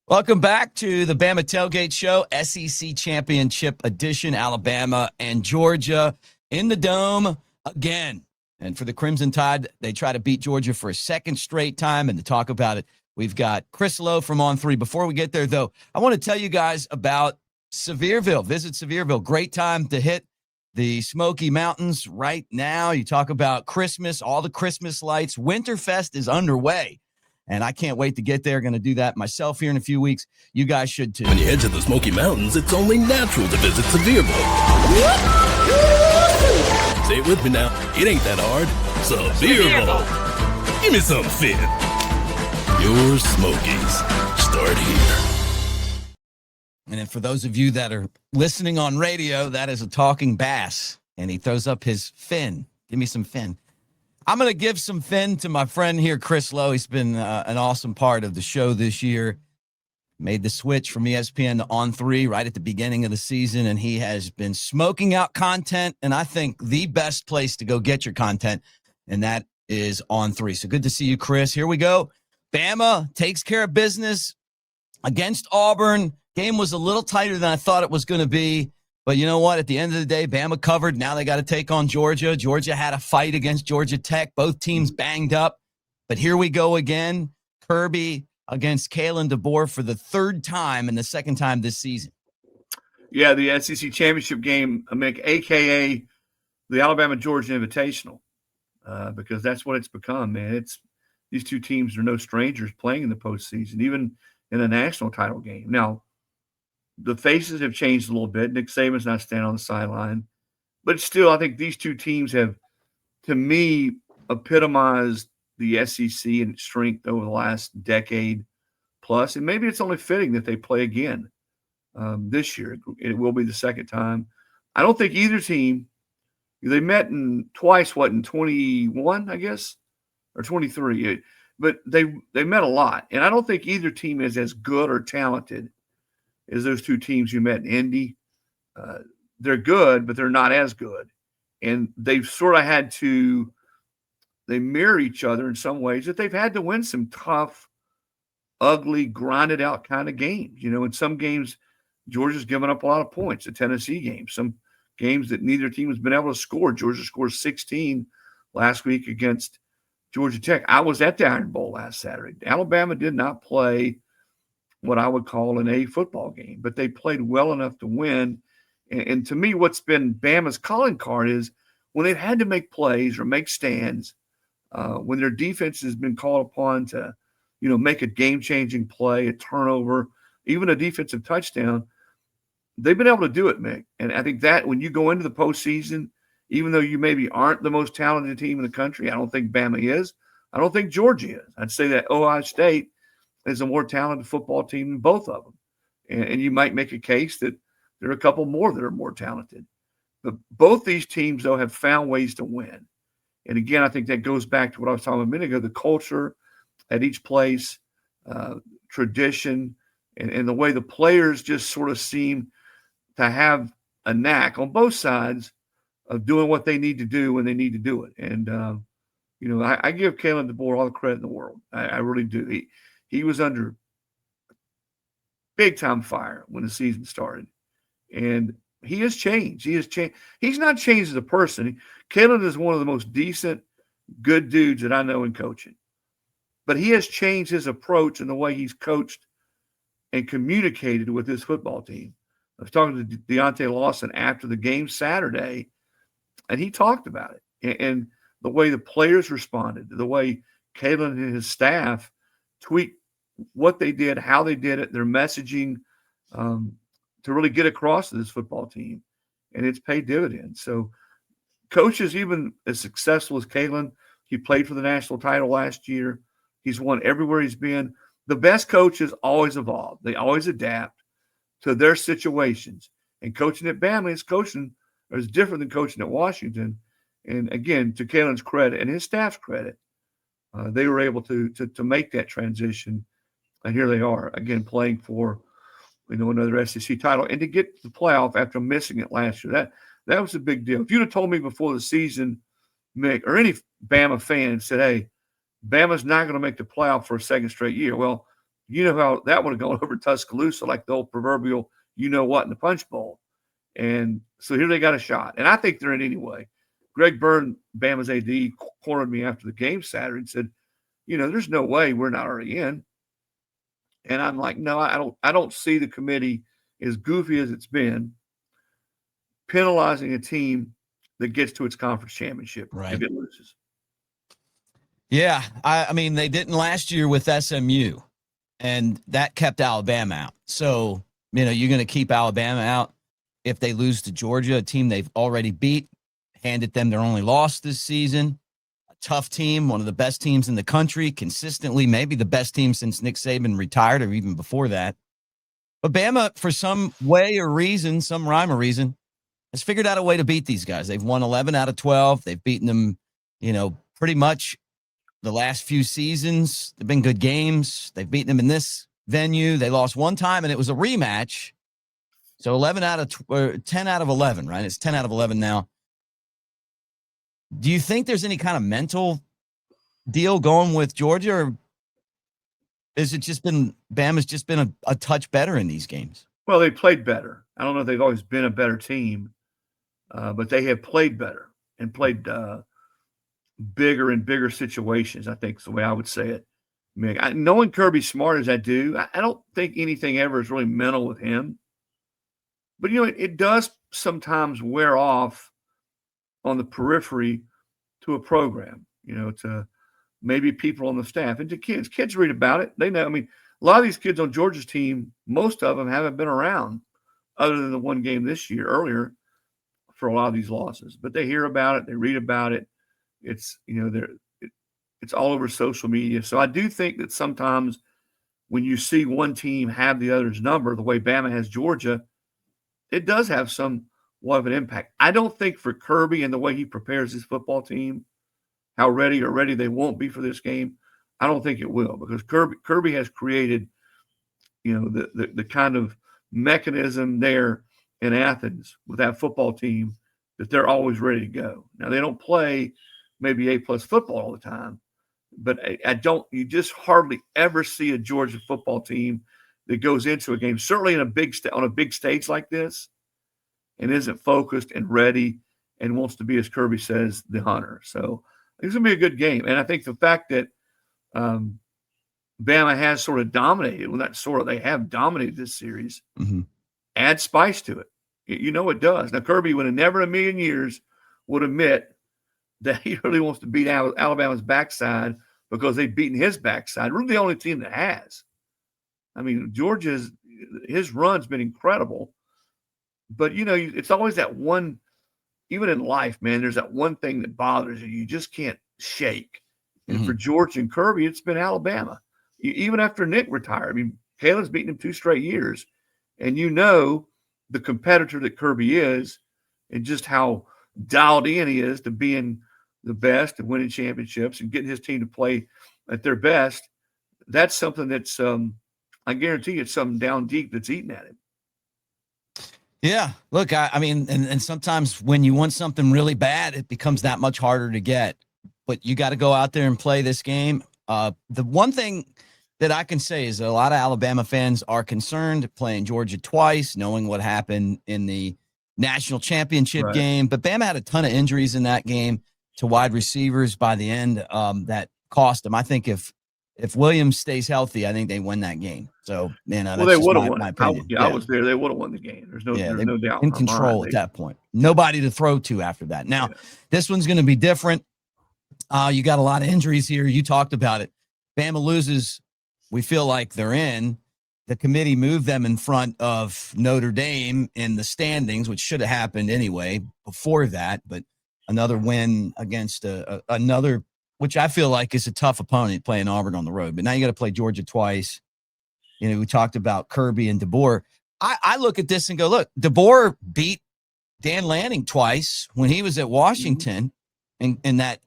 Welcome back to the Bama Tailgate Show, SEC Championship Edition. Alabama and Georgia in the Dome again. And for the Crimson Tide, they try to beat Georgia for a second straight time. And to talk about it, we've got Chris Lowe from On3. Before we get there, though, I want to tell you guys about Sevierville. Visit Sevierville. Great time to hit the Smoky Mountains right now. You talk about Christmas, all the Christmas lights. Winterfest is underway. And I can't wait to get there. Going to do that myself here in a few weeks. You guys should too. When you head to the Smoky Mountains, it's only natural to visit Sevierville. Say it with me now. It ain't that hard. Sevierville. Give me some fin. Your Smokies start here. And then for those of you that are listening on radio, that is a talking bass. And he throws up his fin. Give me some fin. I'm going to give some fin to my friend here, Chris Lowe. He's been an awesome part of the show this year. Made the switch from ESPN to On3 right at the beginning of the season, and he has been smoking out content, and I think the best place to go get your content, and that is On3. So good to see you, Chris. Here we go. Bama takes care of business against Auburn. Game was a little tighter than I thought it was going to be. But you know what? At the end of the day, Bama covered. Now they got to take on Georgia. Georgia had a fight against Georgia Tech. Both teams banged up. But here we go again. Kirby against Kalen DeBoer for the third time and the second time this season. Yeah, the SEC Championship game, Mick, a.k.a. the Alabama-Georgia Invitational, because that's what it's become, man. These two teams are no strangers playing in the postseason, even in a national title game. Now, the faces have changed a little bit. Nick Saban's not standing on the sideline. But still, I think these two teams have, to me, epitomized the SEC in its strength over the last decade plus. And maybe it's only fitting that they play again this year. It will be the second time. I don't think either team – they met twice, in 21, I guess, or 23. But they met a lot. And I don't think either team is as good or talented as those two teams you met in Indy. They're good, but they're not as good. And they've sort of had to – they mirror each other in some ways that they've had to win some tough, ugly, grinded-out kind of games. You know, in some games, Georgia's given up a lot of points, the Tennessee game. Some games that neither team has been able to score. Georgia scored 16 last week against Georgia Tech. I was at the Iron Bowl last Saturday. Alabama did not play – what I would call an A football game, but they played well enough to win. And to me, what's been Bama's calling card is when they've had to make plays or make stands, when their defense has been called upon to, make a game-changing play, a turnover, even a defensive touchdown, they've been able to do it, Mick. And I think that when you go into the postseason, even though you maybe aren't the most talented team in the country, I don't think Bama is. I don't think Georgia is. I'd say that Ohio State is a more talented football team than both of them. And you might make a case that there are a couple more that are more talented. But both these teams, though, have found ways to win. And again, I think that goes back to what I was talking about a minute ago, the culture at each place, tradition, and the way the players just sort of seem to have a knack on both sides of doing what they need to do when they need to do it. And, I give Kalen DeBoer all the credit in the world. I really do. He was under big-time fire when the season started. And he has changed. He has changed. He's not changed as a person. Kalen is one of the most decent, good dudes that I know in coaching. But he has changed his approach and the way he's coached and communicated with his football team. I was talking to Deontay Lawson after the game Saturday, and he talked about it. And the way the players responded, the way Kalen and his staff tweak what they did, how they did it, their messaging to really get across to this football team. And it's paid dividends. So coaches, even as successful as Kalen, he played for the national title last year. He's won everywhere he's been. The best coaches always evolve. They always adapt to their situations. And coaching at Bama is different than coaching at Washington. And again, to Kalen's credit and his staff's credit, they were able to make that transition, and here they are again playing for, another SEC title, and to get to the playoff after missing it last year. That was a big deal. If you'd have told me before the season, Mick, or any Bama fan said, "Hey, Bama's not going to make the playoff for a second straight year," well, you know how that would have gone over Tuscaloosa, like the old proverbial, you know what, in the punch bowl. And so here they got a shot. And I think they're in anyway. Greg Byrne, Bama's AD, cornered me after the game Saturday and said, there's no way we're not already in. And I'm like, no, I don't see the committee, as goofy as it's been, penalizing a team that gets to its conference championship if it loses. Yeah. I mean, they didn't last year with SMU, and that kept Alabama out. So, you're going to keep Alabama out if they lose to Georgia, a team they've already beat, handed them their only loss this season. A tough team, one of the best teams in the country, consistently, maybe the best team since Nick Saban retired or even before that. But Bama, for some way or reason, some rhyme or reason, has figured out a way to beat these guys. They've won 11 out of 12. They've beaten them, pretty much the last few seasons. They've been good games. They've beaten them in this venue. They lost one time, and it was a rematch. So 10 out of 11, right? It's 10 out of 11 now. Do you think there's any kind of mental deal going with Georgia, or is it just been Bama's just been a touch better in these games? Well, they played better. I don't know if they've always been a better team, but they have played better and played bigger and bigger situations, I think is the way I would say it. Knowing Kirby Smart as I do, I don't think anything ever is really mental with him. But, it does sometimes wear off on the periphery to a program, to maybe people on the staff and to kids. Kids read about it. They know. I mean, a lot of these kids on Georgia's team, most of them haven't been around other than the one game this year earlier for a lot of these losses. But they hear about it. They read about it. It's, it's all over social media. So I do think that sometimes when you see one team have the other's number, the way Bama has Georgia, it does have somewhat of an impact. I don't think for Kirby and the way he prepares his football team, how ready they won't be for this game, I don't think it will, because Kirby has created, the kind of mechanism there in Athens with that football team that they're always ready to go. Now, they don't play maybe A+ football all the time, but you just hardly ever see a Georgia football team that goes into a game, certainly on a big stage like this, and isn't focused and ready and wants to be, as Kirby says, the hunter. So it's going to be a good game. And I think the fact that Bama has sort of dominated, they have dominated this series, adds spice to it. It does. Now, Kirby would have never in a million years would admit that he really wants to beat Alabama's backside because they've beaten his backside. We're the only team that has. I mean, his run's been incredible, but it's always that one, even in life, man, there's that one thing that bothers you. You just can't shake. And for George and Kirby, it's been Alabama. Even after Nick retired, I mean, Kalen's beaten him 2 straight years, and the competitor that Kirby is and just how dialed in he is to being the best and winning championships and getting his team to play at their best. That's something that's, I guarantee it's something down deep that's eating at him. Yeah. Look, I mean, and sometimes when you want something really bad, it becomes that much harder to get. But you got to go out there and play this game. The one thing that I can say is that a lot of Alabama fans are concerned playing Georgia twice, knowing what happened in the national championship game. But Bama had a ton of injuries in that game to wide receivers by the end that cost them. I think if Williams stays healthy, I think they win that game. So, that's they would have won. My opinion. I was there. They would have won the game. There's no doubt. In control at that point. Nobody to throw to after that. Now, this one's going to be different. You got a lot of injuries here. You talked about it. Bama loses. We feel like they're in. The committee moved them in front of Notre Dame in the standings, which should have happened anyway before that. But another win against another, which I feel like is a tough opponent, playing Auburn on the road. But now you got to play Georgia twice. We talked about Kirby and DeBoer. I look at this and go, look, DeBoer beat Dan Lanning twice when he was at Washington in that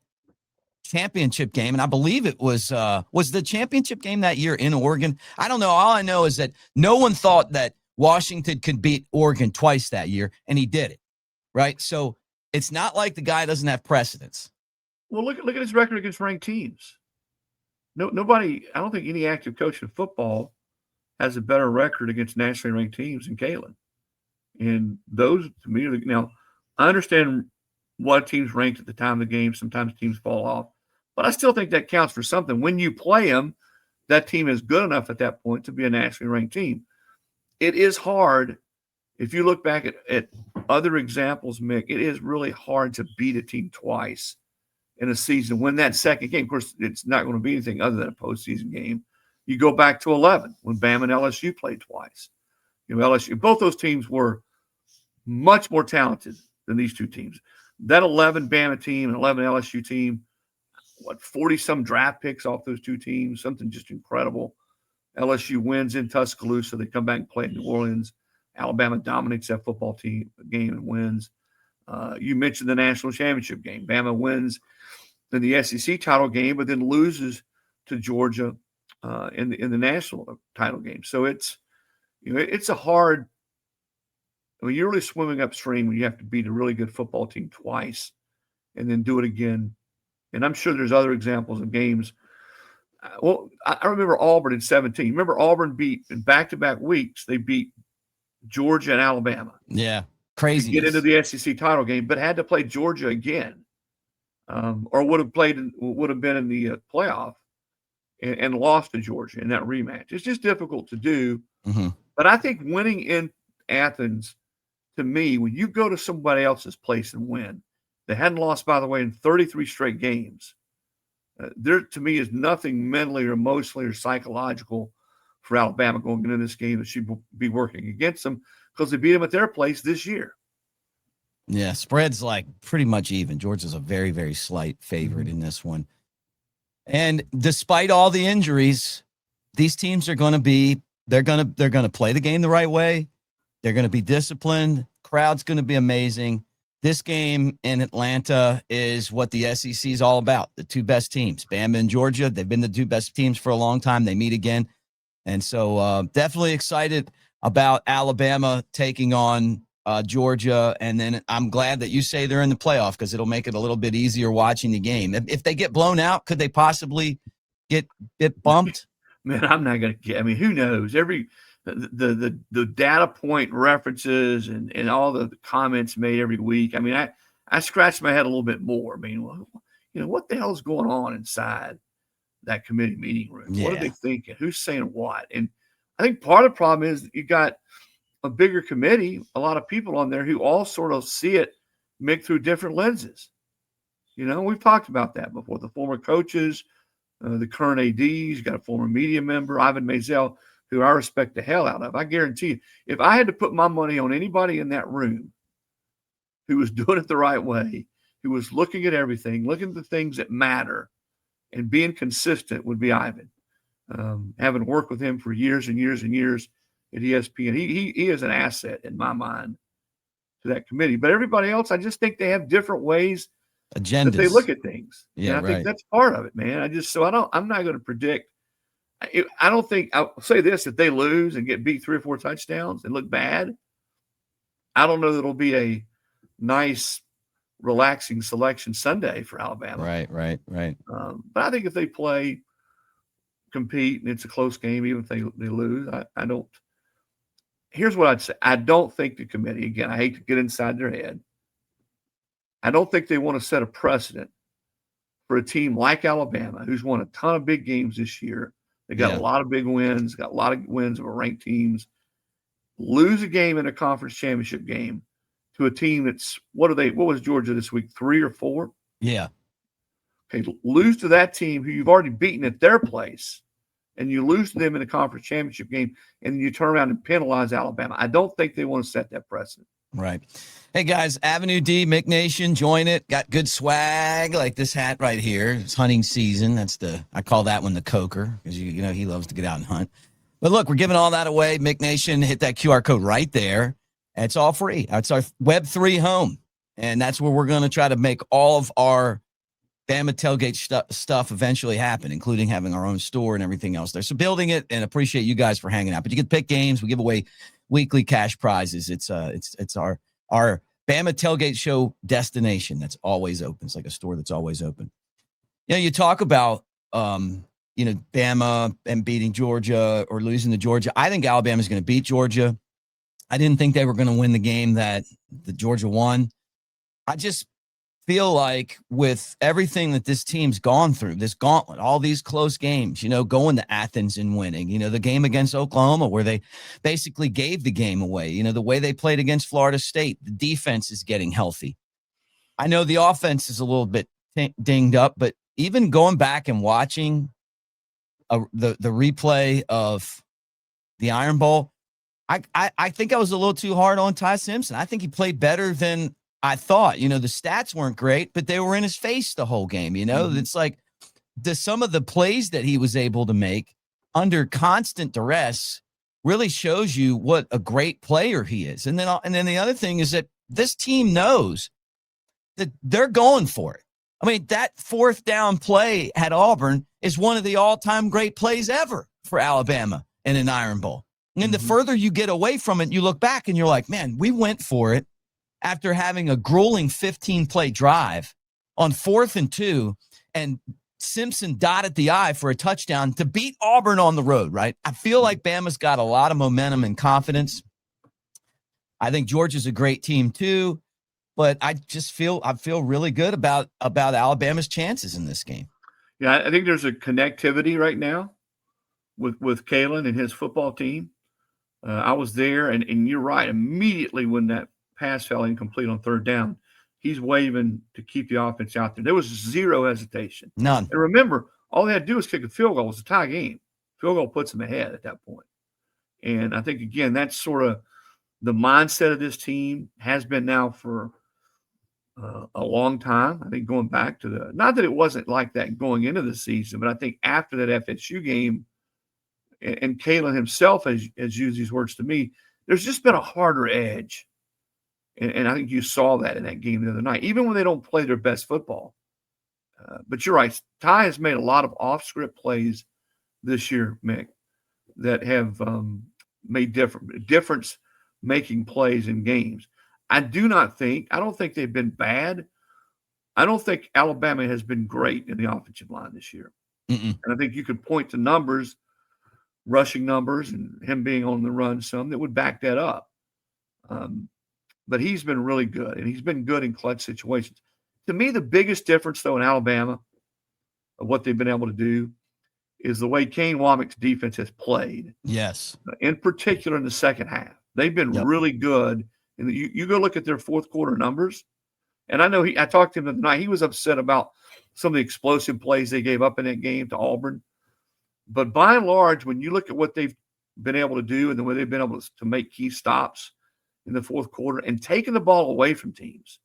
championship game. And I believe it was the championship game that year in Oregon. I don't know. All I know is that no one thought that Washington could beat Oregon twice that year, and he did it, right? So it's not like the guy doesn't have precedence. Well, look at his record against ranked teams. nobody. I don't think any active coach in football has a better record against nationally ranked teams than Kalen. And those, to me, now I understand what teams ranked at the time of the game. Sometimes teams fall off, but I still think that counts for something. When you play them, that team is good enough at that point to be a nationally ranked team. It is hard. If you look back at other examples, Mick, it is really hard to beat a team twice in a season. Win that second game. Of course, it's not going to be anything other than a postseason game. You go back to 11 when Bama and LSU played twice. LSU, both those teams were much more talented than these two teams. That 11 Bama team and 11 LSU team, 40-some draft picks off those two teams, something just incredible. LSU wins in Tuscaloosa. They come back and play in New Orleans. Alabama dominates that football team game and wins. You mentioned the national championship game. Bama wins in the SEC title game, but then loses to Georgia in the national title game. So it's a hard. I mean, you're really swimming upstream when you have to beat a really good football team twice, and then do it again. And I'm sure there's other examples of games. Well, I remember Auburn in 2017. Remember Auburn beat in back-to-back weeks. They beat Georgia and Alabama. Yeah, crazy. Get into the SEC title game, but had to play Georgia again, or would have been in the playoff, and lost to Georgia in that rematch. It's just difficult to do. Mm-hmm. But I think winning in Athens, to me, when you go to somebody else's place and win, they hadn't lost, by the way, in 33 straight games. There, to me, is nothing mentally or emotionally or psychological for Alabama going into this game that should be working against them, because they beat them at their place this year. Yeah, spread's like pretty much even. Georgia's a very, very slight favorite in this one. And despite all the injuries, these teams are going to be, they're going to play the game the right way. They're going to be disciplined. Crowd's going to be amazing. This game in Atlanta is what the SEC is all about. The two best teams, Bama and Georgia. They've been the two best teams for a long time. They meet again. And so definitely excited about Alabama taking on Georgia. And then I'm glad that you say they're in the playoff, because it'll make it a little bit easier watching the game. If they get blown out, could they possibly get bumped? Man, I'm not going to get. I mean, who knows? The data point references and all the comments made every week. I mean, I scratched my head a little bit more. I mean, what the hell is going on inside that committee meeting room? Yeah. What are they thinking? Who's saying what? And I think part of the problem is that you got a bigger committee, a lot of people on there who all sort of see it, Mick, through different lenses. We've talked about that before. The former coaches, the current ADs, you got a former media member, Ivan Mazel, who I respect the hell out of. I guarantee you, if I had to put my money on anybody in that room who was doing it the right way, who was looking at everything, looking at the things that matter, and being consistent, would be Ivan. Having worked with him for years and years and years at ESPN, he is an asset in my mind to that committee. But everybody else, I just think they have different ways Agendas. that they look at things. Yeah, and I think that's part of it, man. I'm not going to predict. I don't think, I'll say this, if they lose and get beat 3 or 4 touchdowns and look bad, I don't know that it'll be a nice, relaxing selection Sunday for Alabama. Right. But I think if they play, compete, and it's a close game, even if they lose, I don't. Here's what I'd say. I don't think the committee, again, I hate to get inside their head, I don't think they want to set a precedent for a team like Alabama, who's won a ton of big games this year. They got a lot of big wins, got a lot of wins over ranked teams. Lose a game in a conference championship game to a team that's, what was Georgia this week, 3 or 4? Yeah. Okay, lose to that team who you've already beaten at their place, and you lose to them in a conference championship game, and then you turn around and penalize Alabama. I don't think they want to set that precedent. Right. Hey, guys, Avenue D, Mick Nation, join it. Got good swag like this hat right here. It's hunting season. I call that one the Coker, because he loves to get out and hunt. But look, we're giving all that away. Mick Nation, hit that QR code right there. And it's all free. It's our Web3 home. And that's where we're going to try to make all of our Bama Tailgate stuff eventually happen, including having our own store and everything else there. So building it, and appreciate you guys for hanging out. But you can pick games. We give away weekly cash prizes. It's our Bama Tailgate Show destination that's always open. It's like a store that's always open. You talk about Bama and beating Georgia or losing to Georgia. I think Alabama's going to beat Georgia. I didn't think they were going to win the game that the Georgia won. I just feel like with everything that this team's gone through, this gauntlet, all these close games, going to Athens and winning, the game against Oklahoma where they basically gave the game away, the way they played against Florida State, the defense is getting healthy. I know the offense is a little bit dinged up, but even going back and watching the replay of the Iron Bowl, I think I was a little too hard on Ty Simpson. I think he played better than I thought. The stats weren't great, but they were in his face the whole game. It's like some of the plays that he was able to make under constant duress really shows you what a great player he is. And then the other thing is that this team knows that they're going for it. I mean, that 4th down play at Auburn is one of the all-time great plays ever for Alabama in an Iron Bowl. And the further you get away from it, you look back and you're like, man, we went for it after having a grueling 15-play drive on 4th and 2, and Simpson dotted the I for a touchdown to beat Auburn on the road, right? I feel like Bama's got a lot of momentum and confidence. I think Georgia's a great team too, but I feel really good about Alabama's chances in this game. Yeah, I think there's a connectivity right now with Kalen and his football team. I was there, and you're right. Immediately when that pass fell incomplete on 3rd down, he's waving to keep the offense out there. There was zero hesitation. None. And remember, all they had to do was kick a field goal. It was a tie game. Field goal puts them ahead at that point. And I think, again, that's sort of the mindset of this team has been now for a long time. I think going back to not that it wasn't like that going into the season, but I think after that FSU game, and Kalen himself has used these words to me, there's just been a harder edge. And I think you saw that in that game the other night, even when they don't play their best football. But you're right. Ty has made a lot of off-script plays this year, Mick, that have made difference-making plays in games. I don't think they've been bad. I don't think Alabama has been great in the offensive line this year. Mm-mm. And I think you could point to numbers, rushing numbers, and him being on the run some that would back that up. But he's been really good, and he's been good in clutch situations. To me, the biggest difference, though, in Alabama of what they've been able to do is the way Kane Womack's defense has played. Yes. In particular in the second half. They've been really good. And you go look at their 4th quarter numbers, and I know I talked to him tonight. He was upset about some of the explosive plays they gave up in that game to Auburn. But by and large, when you look at what they've been able to do and the way they've been able to make key stops in the 4th quarter and taking the ball away from teams,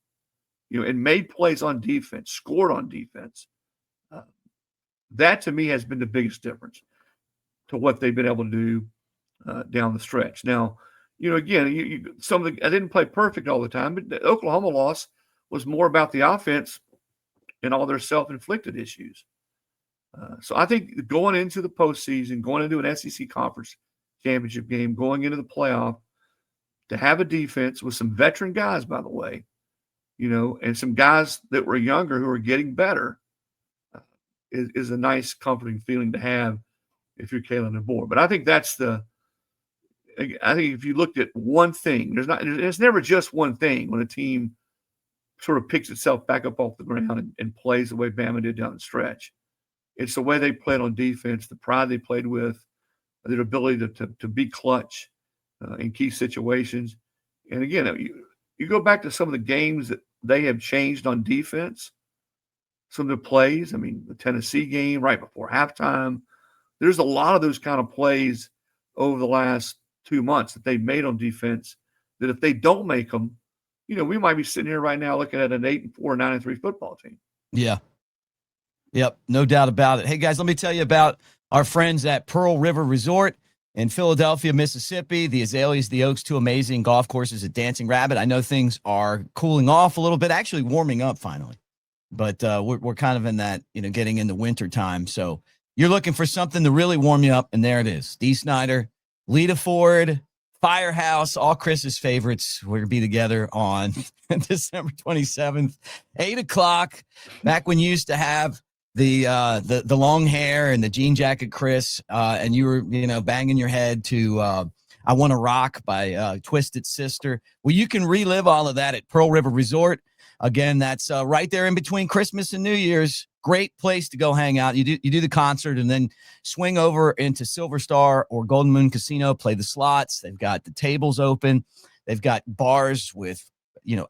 and made plays on defense, scored on defense, that to me has been the biggest difference to what they've been able to do down the stretch. Now, again, I didn't play perfect all the time, but the Oklahoma loss was more about the offense and all their self-inflicted issues. So I think going into the postseason, going into an SEC conference championship game, going into the playoff, to have a defense with some veteran guys, by the way, and some guys that were younger who are getting better is a nice, comforting feeling to have if you're Kalen DeBoer. But I think I think if you looked at one thing, there's never just one thing when a team sort of picks itself back up off the ground and plays the way Bama did down the stretch. It's the way they played on defense, the pride they played with, their ability to be clutch in key situations. And again, you go back to some of the games that they have changed on defense, some of the plays. I mean, the Tennessee game right before halftime. There's a lot of those kind of plays over the last 2 months that they've made on defense that if they don't make them, we might be sitting here right now looking at an 8-4, 9-3 football team. Yeah. Yep. No doubt about it. Hey, guys, let me tell you about our friends at Pearl River Resort in Philadelphia, Mississippi. The Azaleas, the Oaks, 2 amazing golf courses at Dancing Rabbit. I know things are cooling off a little bit, actually warming up finally. But we're kind of in that, getting into winter time. So you're looking for something to really warm you up, and there it is. Dee Snider, Lita Ford, Firehouse, all Chris's favorites. We're going to be together on December 27th, 8 o'clock, back when you used to have the long hair and the jean jacket, Chris, and you were banging your head to "I Want to Rock" by Twisted Sister. Well, you can relive all of that at Pearl River Resort. Again, that's right there in between Christmas and New Year's. Great place to go hang out. You do the concert and then swing over into Silver Star or Golden Moon Casino, play the slots. They've got the tables open. They've got bars with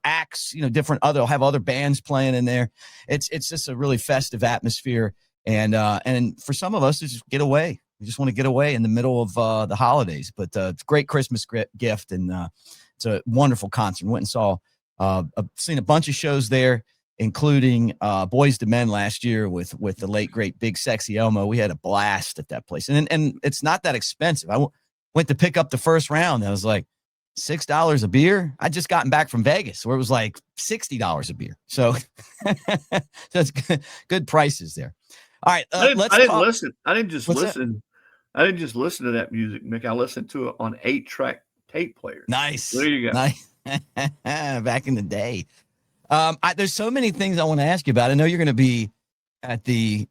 acts, they'll have other bands playing in there. It's just a really festive atmosphere. And for some of us, it's just get away. We just want to get away in the middle of the holidays. But it's a great Christmas gift, and it's a wonderful concert. Went and saw, I've seen a bunch of shows there, including Boys to Men last year with the late great Big Sexy Elmo. We had a blast at that place, and it's not that expensive. I went to pick up the first round. I was like, $6 a beer. I just gotten back from Vegas where it was like $60 a beer. So that's good prices there. All right. I didn't listen. I didn't just listen to that music, Mick. I listened to it on 8-track tape players. Nice. There you go. Nice. Back in the day. There's so many things I want to ask you about. I know you're going to be at the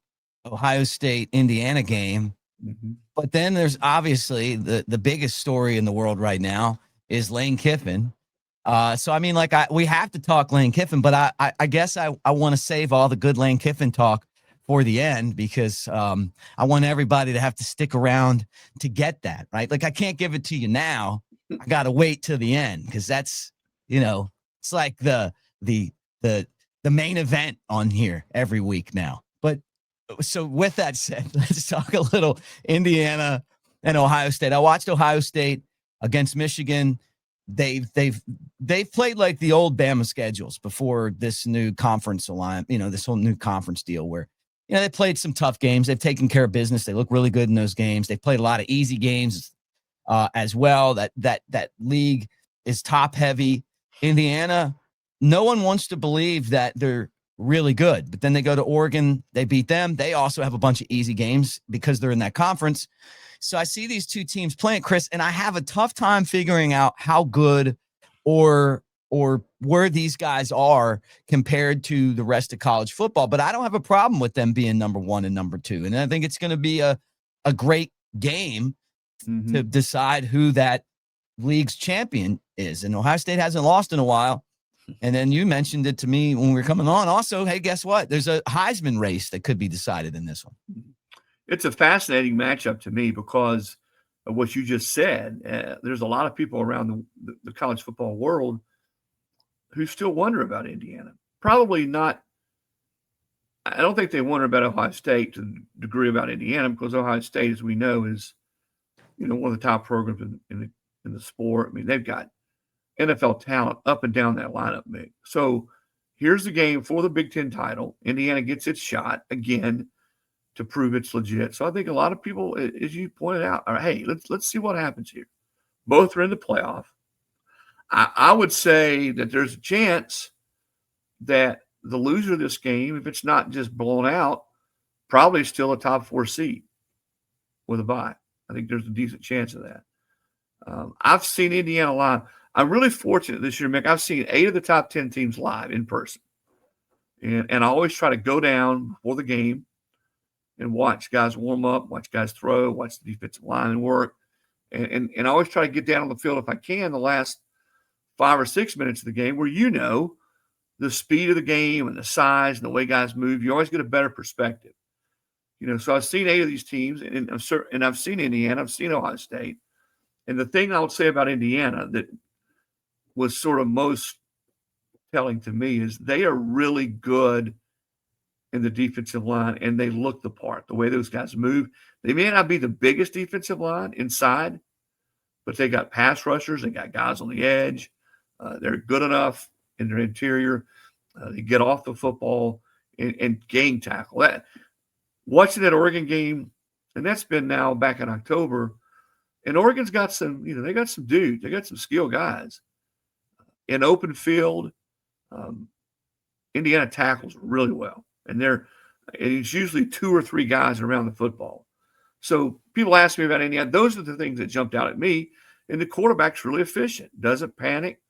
Ohio State Indiana game, but then there's obviously the biggest story in the world right now is Lane Kiffin. So, I mean, we have to talk Lane Kiffin, but I guess I want to save all the good Lane Kiffin talk for the end because I want everybody to have to stick around to get that, right? Like, I can't give it to you now. I got to wait till the end because that's, it's like the main event on here every week now. But so with that said, let's talk a little Indiana and Ohio State. I watched Ohio State against Michigan. They've played like the old Bama schedules before this new conference alignment, this whole new conference deal where, they played some tough games. They've taken care of business. They look really good in those games. They've played a lot of easy games as well. That league is top heavy. Indiana, no one wants to believe that they're really good, but then they go to Oregon. They beat them. They also have a bunch of easy games because they're in that conference. So I see these two teams playing, Chris, and I have a tough time figuring out how good or where these guys are compared to the rest of college football. But I don't have a problem with them being number one and number two. And I think it's going to be a great game to decide who that league's champion is. And Ohio State hasn't lost in a while. And then you mentioned it to me when we were coming on. Also, hey, guess what? There's a Heisman race that could be decided in this one. It's a fascinating matchup to me because of what you just said. There's a lot of people around the college football world who still wonder about Indiana. Probably not. I don't think they wonder about Ohio State to the degree about Indiana because Ohio State, as we know, is one of the top programs in the sport. I mean, they've got NFL talent up and down that lineup, Mick. So here's the game for the Big Ten title. Indiana gets its shot again to prove it's legit. So I think a lot of people, as you pointed out, are, hey, let's see what happens here. Both are in the playoff. I would say that there's a chance that the loser of this game, if it's not just blown out, probably still a top 4 seed with a bye. I think there's a decent chance of that. I've seen Indiana live. I'm really fortunate this year, Mick. I've seen 8 of the top 10 teams live in person. And I always try to go down before the game and watch guys warm up, watch guys throw, watch the defensive line work. And I always try to get down on the field if I can the last 5 or 6 minutes of the game where the speed of the game and the size and the way guys move. You always get a better perspective. So I've seen 8 of these teams, and I've seen Indiana, I've seen Ohio State. And the thing I would say about Indiana that was sort of most telling to me is they are really good in the defensive line, and they look the part, the way those guys move. They may not be the biggest defensive line inside, but they got pass rushers. They got guys on the edge. They're good enough in their interior. They get off the football and game tackle. Watching that Oregon game, and that's been now back in October, and Oregon's got some, they got some dudes. They got some skilled guys. In open field, Indiana tackles really well. And it's usually 2 or 3 guys around the football. So people ask me about Indiana. Those are the things that jumped out at me. And the quarterback's really efficient. Doesn't panic.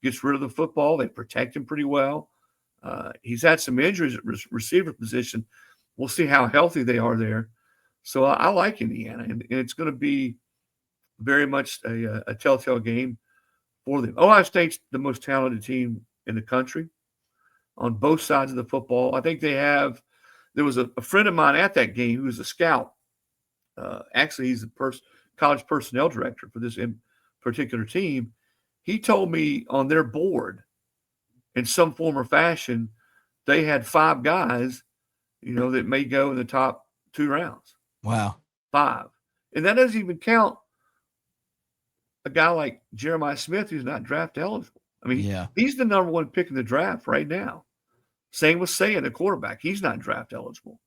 Gets rid of the football. They protect him pretty well. He's had some injuries at receiver position. we'll see how healthy they are there. So I like Indiana, and it's going to be very much a telltale game for them. Ohio State's the most talented team in the country on both sides of the football. I think there was a friend of mine at that game who was a scout. Actually, he's the college personnel director for this particular team. He told me on their board, in some form or fashion, they had 5 guys, that may go in the top 2 rounds. Wow. 5. And that doesn't even count a guy like Jeremiah Smith who's not draft eligible. I mean, he's the number 1 pick in the draft right now. Same with Saban, the quarterback. He's not draft eligible.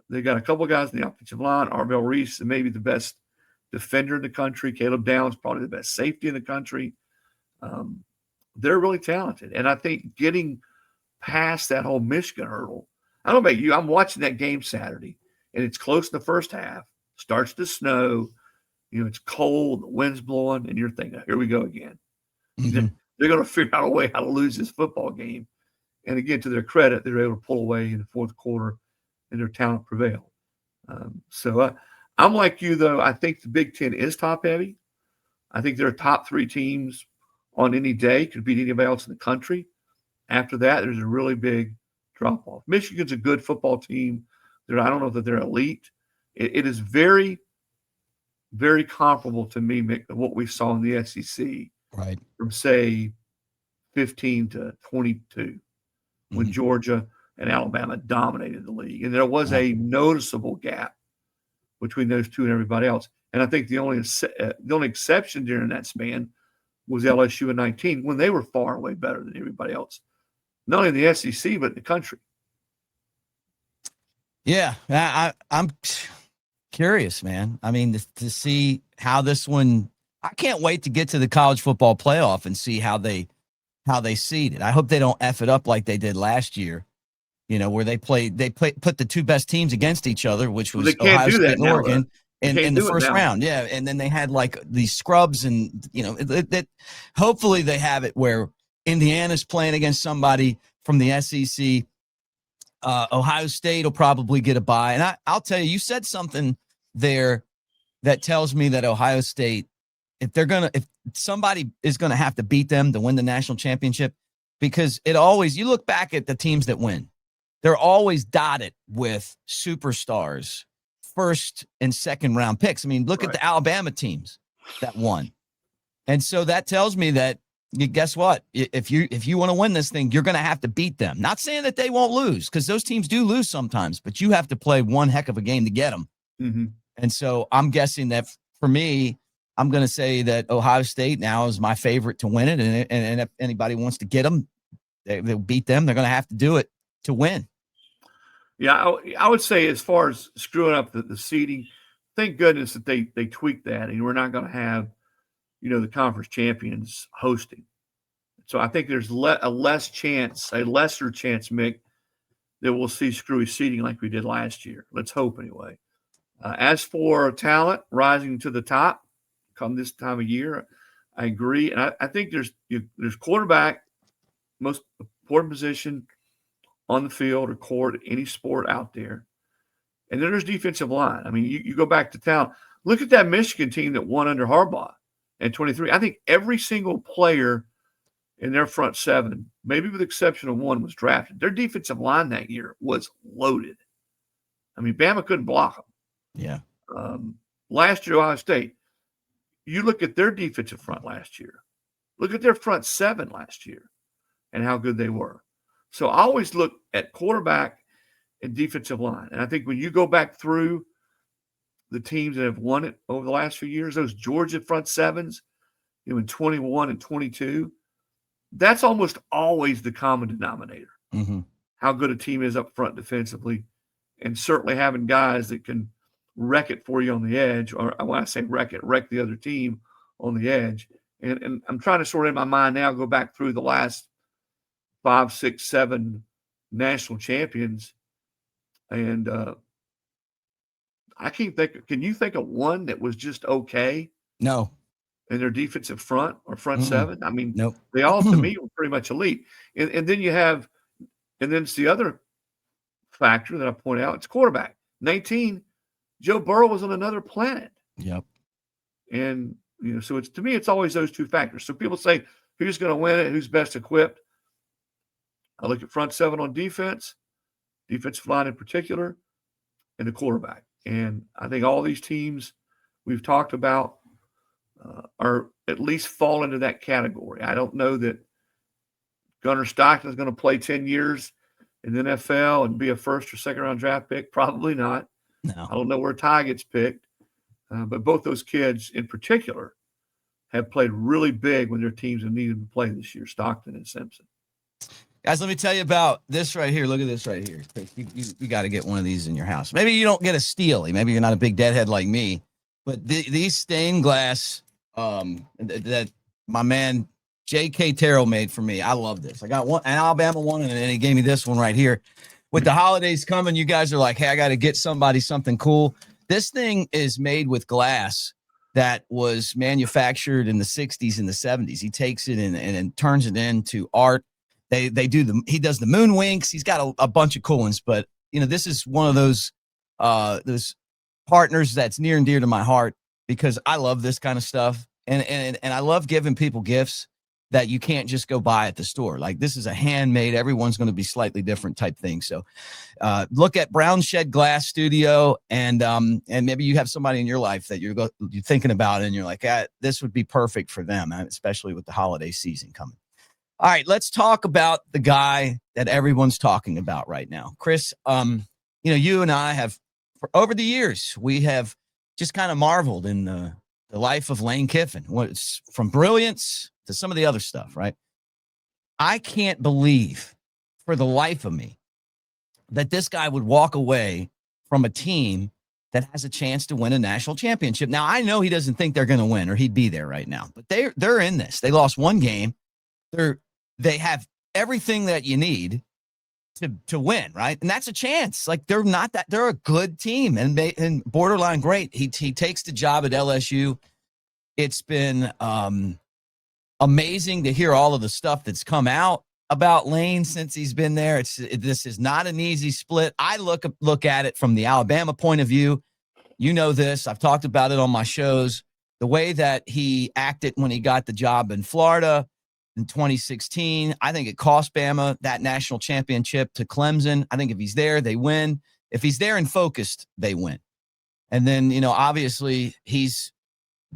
They got a couple of guys in the offensive line. Arvell Reese is maybe the best defender in the country. Caleb Downs probably the best safety in the country. They're really talented. And I think getting past that whole Michigan hurdle, I don't know about you, I'm watching that game Saturday, and it's close in the first half. Starts to snow. It's cold, the wind's blowing, and you're thinking, here we go again. Mm-hmm. They're going to figure out a way how to lose this football game. And again, to their credit, they're able to pull away in the fourth quarter, and their talent prevailed. So I'm like you, though. I think the Big Ten is top-heavy. I think there are top 3 teams on any day, could beat anybody else in the country. After that, there's a really big drop-off. Michigan's a good football team. I don't know that they're elite. It is very, very comparable to me, Mick, to what we saw in the SEC. Right. From, say, 15 to 22, when Georgia and Alabama dominated the league. And there was a noticeable gap between those two and everybody else. And I think the only exception during that span was LSU in 19, when they were far and away better than everybody else, not only in the SEC, but in the country. Yeah, I'm curious, man. I mean, to see how this one, I can't wait to get to the college football playoff and see how they seed it. I hope they don't F it up like they did last year, where they put the 2 best teams against each other, which was Ohio State and Oregon in the first round. Yeah. And then they had like these scrubs and, that hopefully they have it where Indiana's playing against somebody from the SEC. Ohio State will probably get a bye. And I'll tell you, you said something there that tells me that Ohio State, if somebody is going to have to beat them to win the national championship, because you look back at the teams that win, they're always dotted with superstars, first and second round picks. I mean, look at the Alabama teams that won. And so that tells me that, guess what? If you want to win this thing, you're going to have to beat them. Not saying that they won't lose, because those teams do lose sometimes, but you have to play one heck of a game to get them. Mm-hmm. And so I'm guessing that for me, I'm going to say that Ohio State now is my favorite to win it. And if anybody wants to get them, they'll beat them. They're going to have to do it to win. Yeah, I would say as far as screwing up the seeding, thank goodness that they tweaked that, and we're not going to have, the conference champions hosting. So I think there's a lesser chance, Mick, that we'll see screwy seeding like we did last year. Let's hope anyway. As for talent rising to the top come this time of year, I agree. And I think there's quarterback, most important position on the field or court, any sport out there. And then there's defensive line. I mean, you go back to town. Look at that Michigan team that won under Harbaugh in 23. I think every single player in their front 7, maybe with the exception of one, was drafted. Their defensive line that year was loaded. I mean, Bama couldn't block them. Yeah. Last year, Ohio State, you look at their defensive front last year. Look at their front 7 last year and how good they were. So I always look at quarterback and defensive line. And I think when you go back through the teams that have won it over the last few years, those Georgia front 7s, in 21 and 22, that's almost always the common denominator. Mm-hmm. How good a team is up front defensively, and certainly having guys that can wreck it for you on the edge, or when I say wreck the other team on the edge. And I'm trying to sort in my mind now, go back through the last 5, 6, 7 national champions. And I can't think. Can you think of one that was just okay? No. In their defensive front or front 7? I mean, nope. They all, to me, were pretty much elite. And then you have, and then it's the other factor that I point out, it's quarterback. 19, Joe Burrow was on another planet. Yep. And, so to me, it's always those two factors. So people say, who's going to win it? Who's best equipped? I look at front seven on defense, defensive line in particular, and the quarterback. And I think all these teams we've talked about are at least fall into that category. I don't know that Gunnar Stockton is going to play 10 years in the NFL and be a first or second round draft pick. Probably not. No. I don't know where Ty gets picked. But both those kids in particular have played really big when their teams have needed to play this year, Stockton and Simpson. Guys, let me tell you about this right here. Look at this right here. You got to get one of these in your house. Maybe you don't get a Steely. Maybe you're not a big deadhead like me. But these stained glass that my man J.K. Terrell made for me. I love this. I got an Alabama one, and then he gave me this one right here. With the holidays coming, you guys are like, hey, I got to get somebody something cool. This thing is made with glass that was manufactured in the 60s and the 70s. He takes it and turns it into art. He does the moon winks. He's got a bunch of cool ones, but this is one of those partners that's near and dear to my heart because I love this kind of stuff. And I love giving people gifts that you can't just go buy at the store. Like this is a handmade, everyone's going to be slightly different type thing. So look at Brown Shed Glass Studio and maybe you have somebody in your life that you're thinking about and you're like, this would be perfect for them, especially with the holiday season coming. All right, let's talk about the guy that everyone's talking about right now. Chris, you and I have, over the years, we have just kind of marveled in the life of Lane Kiffin. What's from brilliance to some of the other stuff, right? I can't believe for the life of me that this guy would walk away from a team that has a chance to win a national championship. Now, I know he doesn't think they're going to win or he'd be there right now, but they're in this. They lost one game. They have everything that you need to win, right? And that's a chance. Like they're a good team and borderline great. He takes the job at LSU. It's been amazing to hear all of the stuff that's come out about Lane since he's been there. This is not an easy split. I look at it from the Alabama point of view. You know this. I've talked about it on my shows. The way that he acted when he got the job in Florida in 2016, I think it cost Bama that national championship to Clemson. I think if he's there, they win. If he's there and focused, they win. And then, obviously he's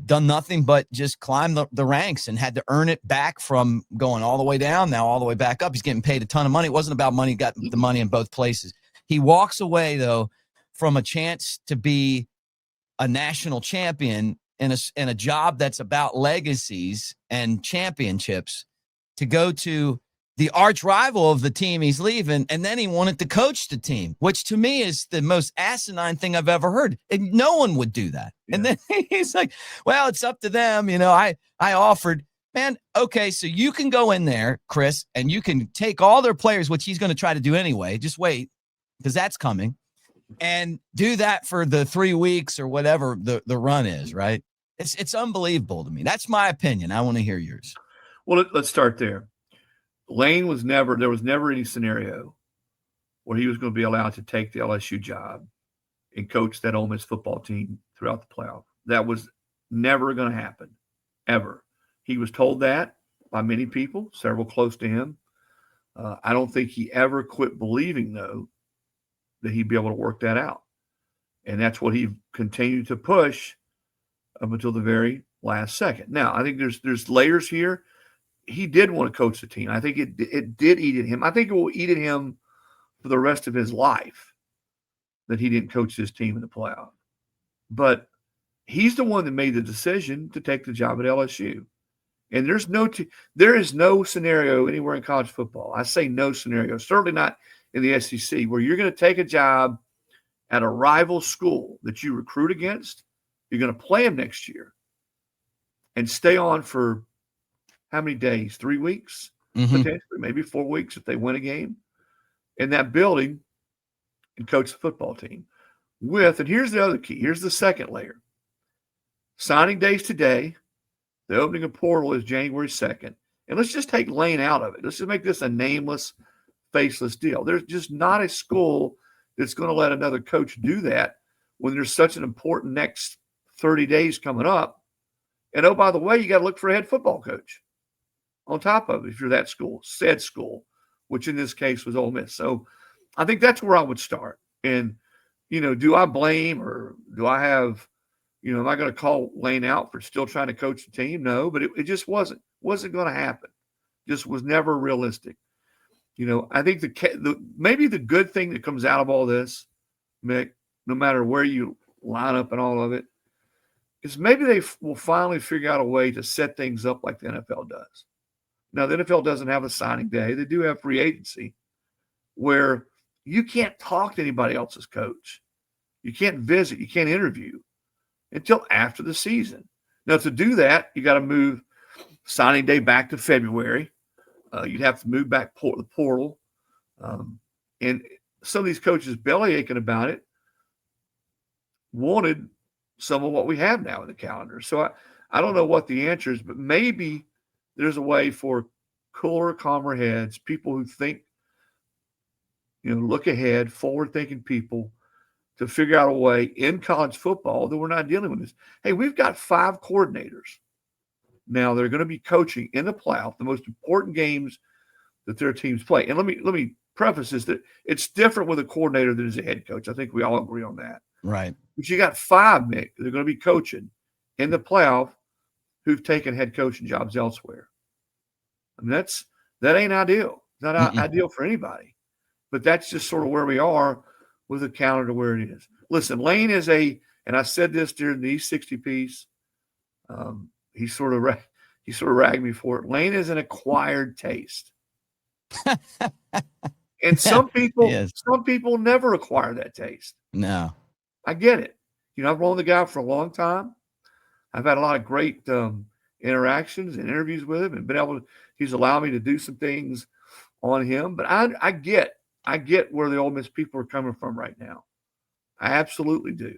done nothing but just climb the ranks and had to earn it back from going all the way down, now all the way back up. He's getting paid a ton of money. It wasn't about money. He got the money in both places. He walks away, though, from a chance to be a national champion in a job that's about legacies and championships to go to the arch rival of the team he's leaving, and then he wanted to coach the team, which to me is the most asinine thing I've ever heard. And no one would do that. Yeah. And then he's like, well, it's up to them. I offered, man, okay, so you can go in there, Chris, and you can take all their players, which he's going to try to do anyway. Just wait, because that's coming, and do that for the 3 weeks or whatever the run is, right? It's unbelievable to me. That's my opinion. I want to hear yours. Well, let's start there. Lane there was never any scenario where he was going to be allowed to take the LSU job and coach that Ole Miss football team throughout the playoff. That was never going to happen, ever. He was told that by many people, several close to him. I don't think he ever quit believing, though, that he'd be able to work that out. And that's what he continued to push up until the very last second. Now, I think there's layers here. He did want to coach the team. I think it did eat at him. I think it will eat at him for the rest of his life that he didn't coach this team in the playoff. But he's the one that made the decision to take the job at LSU. And there is no scenario anywhere in college football. I say no scenario, certainly not in the SEC, where you're going to take a job at a rival school that you recruit against. You're going to play them next year and stay on for how many days? 3 weeks, potentially, maybe 4 weeks if they win a game in that building and coach the football team and here's the other key. Here's the second layer. Signing days today. The opening of portal is January 2nd. And let's just take Lane out of it. Let's just make this a nameless, faceless deal. There's just not a school that's going to let another coach do that when there's such an important next 30 days coming up. And oh, by the way, you got to look for a head football coach on top of it if you're that said school, which in this case was Ole Miss. So I think that's where I would start. And, do I blame or do I have, am I going to call Lane out for still trying to coach the team? No, but it just wasn't going to happen. Just was never realistic. I think maybe the good thing that comes out of all this, Mick, no matter where you line up and all of it, is maybe they will finally figure out a way to set things up like the NFL does. Now, the NFL doesn't have a signing day. They do have free agency where you can't talk to anybody else's coach. You can't visit. You can't interview until after the season. Now, to do that, you got to move signing day back to February. You'd have to move back the portal. And some of these coaches belly aching about it wanted some of what we have now in the calendar. So I don't know what the answer is, but maybe there's a way for cooler, calmer heads, people who think, look ahead, forward-thinking people to figure out a way in college football that we're not dealing with this. Hey, we've got 5 coordinators now that are going to be coaching in the playoff, the most important games that their teams play. And let me preface this that it's different with a coordinator than as a head coach. I think we all agree on that. Right. But you got 5, Mick, they're going to be coaching in the playoff who've taken head coaching jobs elsewhere. I mean, that ain't ideal. It's not ideal for anybody. But that's just sort of where we are with the calendar where it is. Listen, Lane is and I said this during the E60 piece. He sort of ragged me for it. Lane is an acquired taste. And some people never acquire that taste. No. I get it. I've known the guy for a long time. I've had a lot of great interactions and interviews with him and he's allowed me to do some things on him. But I get where the Ole Miss people are coming from right now. I absolutely do.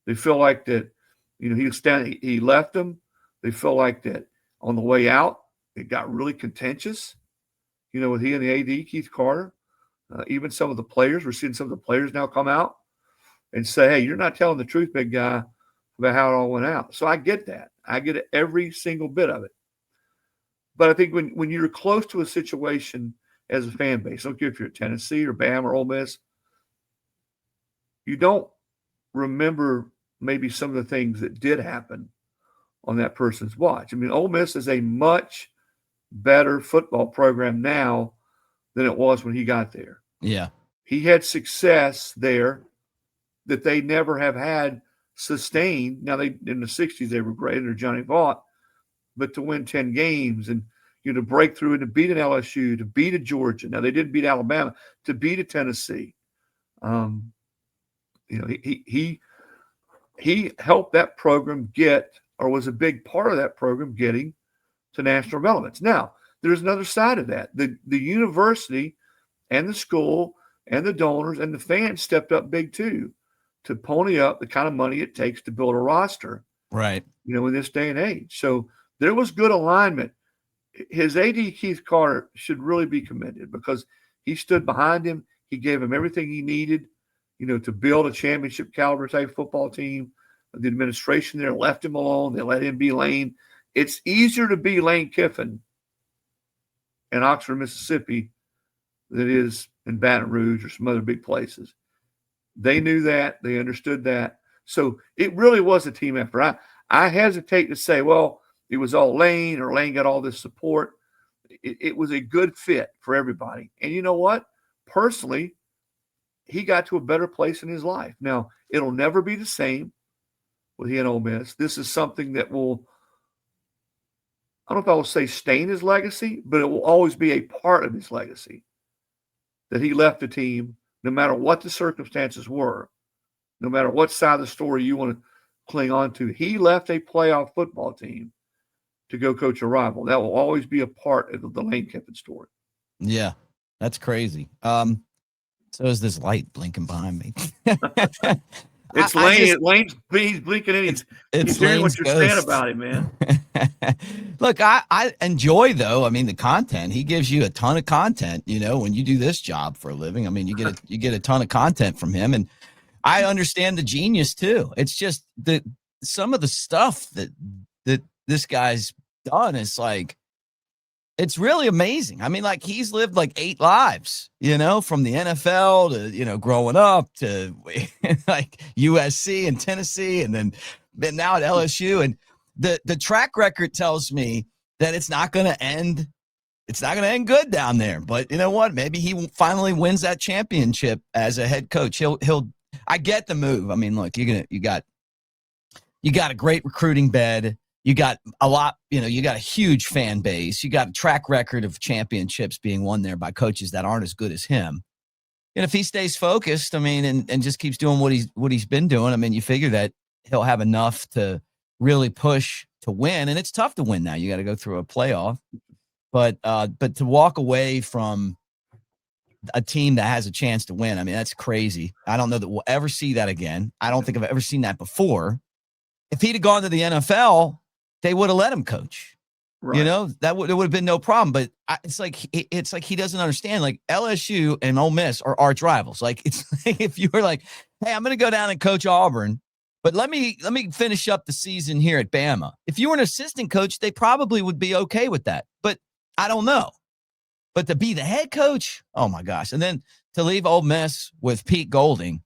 They feel like that, he left them. They feel like that on the way out, it got really contentious, with he and the AD, Keith Carter. Even some of the players, we're seeing some of the players now come out and say, hey, you're not telling the truth, big guy, about how it all went out. So I get that. I get it, every single bit of it. But I think when you're close to a situation as a fan base, I don't care if you're at Tennessee or Bama or Ole Miss, you don't remember maybe some of the things that did happen on that person's watch. I mean, Ole Miss is a much better football program now than it was when he got there. Yeah. He had success there that they never have had sustained. Now, in the 60s, they were great under Johnny Vaught, but to win 10 games and, to break through and to beat an LSU, to beat a Georgia. Now, they didn't beat Alabama, to beat a Tennessee. He helped that program was a big part of that program getting to national relevance. Now, there's another side of that. The university and the school and the donors and the fans stepped up big too to pony up the kind of money it takes to build a roster. Right. In this day and age. So there was good alignment. His AD, Keith Carter, should really be commended because he stood behind him. He gave him everything he needed, to build a championship caliber type football team. The administration there left him alone. They let him be Lane. It's easier to be Lane Kiffin in Oxford, Mississippi than it is in Baton Rouge or some other big places. They knew that. They understood that. So it really was a team effort. I hesitate to say, well, it was all Lane or Lane got all this support. It was a good fit for everybody. And you know what? Personally, he got to a better place in his life. Now, it'll never be the same with he and Ole Miss. This is something that will, I don't know if I will say stain his legacy, but it will always be a part of his legacy that he left the team, no matter what the circumstances were, no matter what side of the story you want to cling on to. He left a playoff football team to go coach a rival. That will always be a part of the Lane Kiffin story. Yeah, that's crazy. So is this light blinking behind me. It's Lane. Lane's he's blinking in. He's hearing Lane's what you're ghost. saying about it, man. Look, I enjoy, though. I mean, the content. He gives you a ton of content, when you do this job for a living. I mean, you get a ton of content from him, and I understand the genius too. It's just that some of the stuff that this guy's done is like, it's really amazing. I mean, like, he's lived like 8 lives, from the NFL to, growing up to like USC and Tennessee, and then now at LSU. And the track record tells me that it's not going to end. It's not going to end good down there. But you know what? Maybe he finally wins that championship as a head coach. I get the move. I mean, look, you got a great recruiting bed. You got a lot, you got a huge fan base. You got a track record of championships being won there by coaches that aren't as good as him. And if he stays focused, I mean, and just keeps doing what he's been doing, I mean, you figure that he'll have enough to really push to win. And it's tough to win now. You got to go through a playoff. But to walk away from a team that has a chance to win, I mean, that's crazy. I don't know that we'll ever see that again. I don't think I've ever seen that before. If he'd have gone to the NFL, they would have let him coach. Right. It would have been no problem. But it's like he doesn't understand. Like, LSU and Ole Miss are arch rivals. Like, it's like if you were like, hey, I'm going to go down and coach Auburn, but let me finish up the season here at Bama. If you were an assistant coach, they probably would be okay with that. But I don't know. But to be the head coach, oh my gosh! And then to leave Ole Miss with Pete Golding.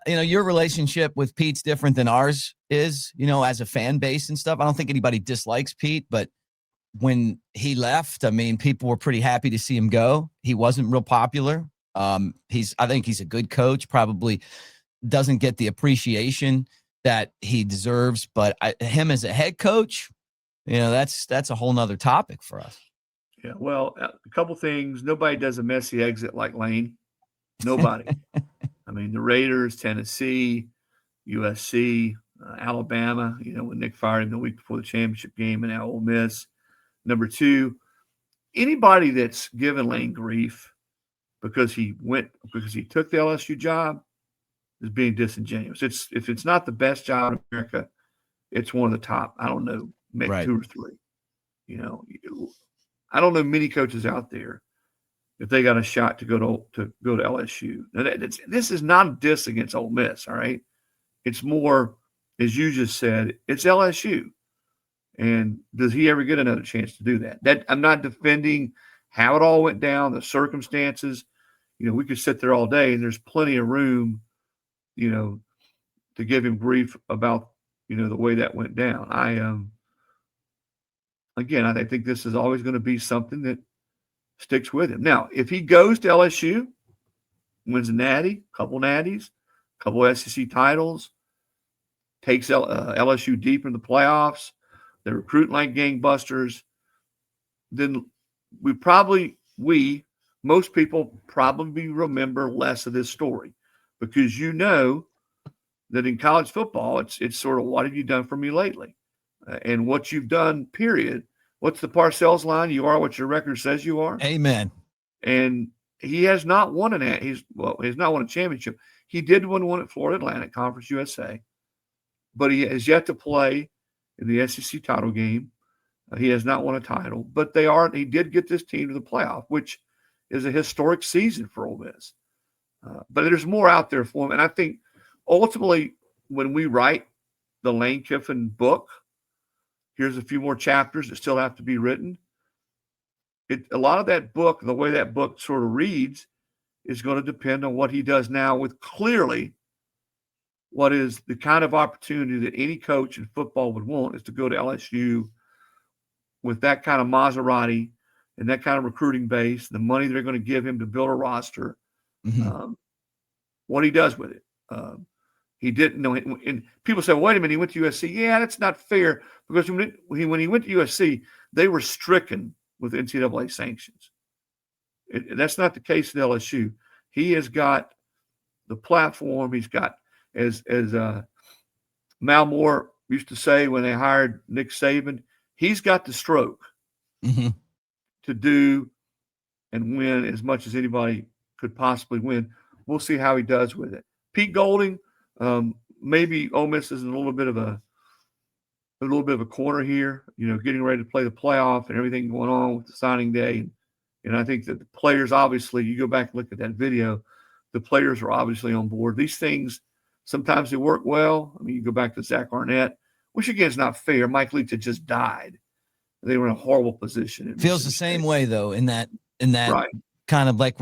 Your relationship with Pete's different than ours is, as a fan base and stuff. I don't think anybody dislikes Pete, but when he left, I mean, people were pretty happy to see him go. He wasn't real popular. I think he's a good coach, probably doesn't get the appreciation that he deserves, but him as a head coach, that's a whole nother topic for us. Yeah. Well, a couple things. Nobody does a messy exit like Lane. Nobody. I mean, the Raiders, Tennessee, USC, Alabama, when Nick fired him the week before the championship game, and now Ole Miss. Number two, anybody that's given Lane grief because he took the LSU job is being disingenuous. If it's not the best job in America, it's one of the top, I don't know, maybe right. 2 or 3. I don't know many coaches out there, if they got a shot to go to LSU. Now, this is not a diss against Ole Miss, all right? It's more, as you just said, it's LSU. And does he ever get another chance to do that? I'm not defending how it all went down, the circumstances. We could sit there all day, and there's plenty of room, to give him grief about, the way that went down. I think this is always going to be something that sticks with him. Now, if he goes to LSU, wins a natty, couple natties, couple SEC titles, takes LSU deep in the playoffs, they're recruiting like gangbusters, then most people probably remember less of this story, because that in college football, it's sort of, what have you done for me lately? And what you've done, period. What's the Parcells line? You are what your record says you are. Amen. And he has not won he's not won a championship. He did win one at Florida Atlantic Conference USA, but he has yet to play in the SEC title game. He has not won a title, but he did get this team to the playoff, which is a historic season for Ole Miss. But there's more out there for him. And I think ultimately, when we write the Lane Kiffin book, here's a few more chapters that still have to be written. A lot of that book, the way that book sort of reads, is going to depend on what he does now with clearly what is the kind of opportunity that any coach in football would want, is to go to LSU with that kind of Maserati and that kind of recruiting base, the money they're going to give him to build a roster, what he does with it. He didn't know it. And people say, wait a minute, he went to USC. Yeah, that's not fair, because when he went to USC, they were stricken with NCAA sanctions. That's not the case at LSU. He has got the platform. He's got, as Mal Moore used to say when they hired Nick Saban, he's got the stroke to do and win as much as anybody could possibly win. We'll see how he does with it. Pete Golding, maybe Ole Miss is in a little bit of a corner here, getting ready to play the playoff and everything going on with the signing day. And I think that the players, obviously, you go back and look at that video, the players are obviously on board. These things, sometimes they work well. I mean, you go back to Zach Arnett, which again is not fair. Mike Leach had just died. They were in a horrible position. Feels the same way though, in that right. kind of like